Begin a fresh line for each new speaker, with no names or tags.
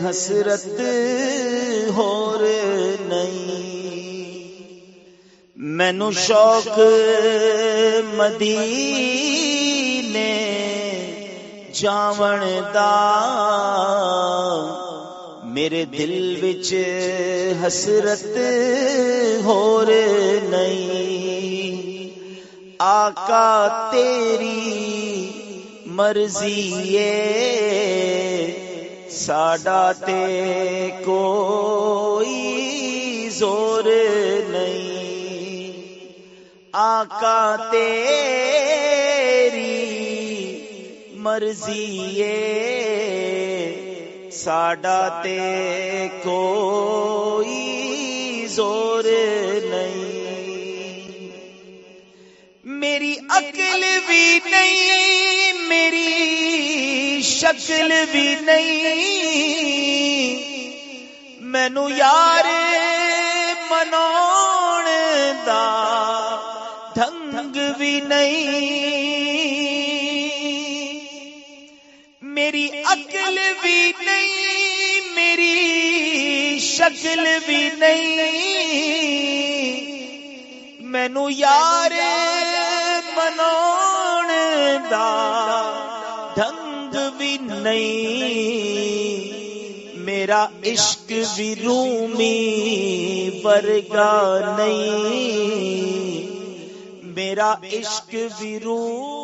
حسرت ہور نہیں، مینوں شوق مدینے جاون دا، میرے دل وچ حسرت ہور نہیں، آقا تیری مرضی ہے ساڈا تے کوئی زور نہیں، آقا تیری مرضی ہے ساڈا تے کوئی زور نہیں، میری عقل بھی نہیں میری شکل بھی نہیں، مینوں یار مناون دا ڈھنگ بھی نہیں، میری عقل بھی نہیں میری شکل بھی نہیں، مینوں یار مناون دا ڈھنگ بھی نہیں، میرا عشق بھی رومی ورگا نہیں، میرا عشق بھی رومی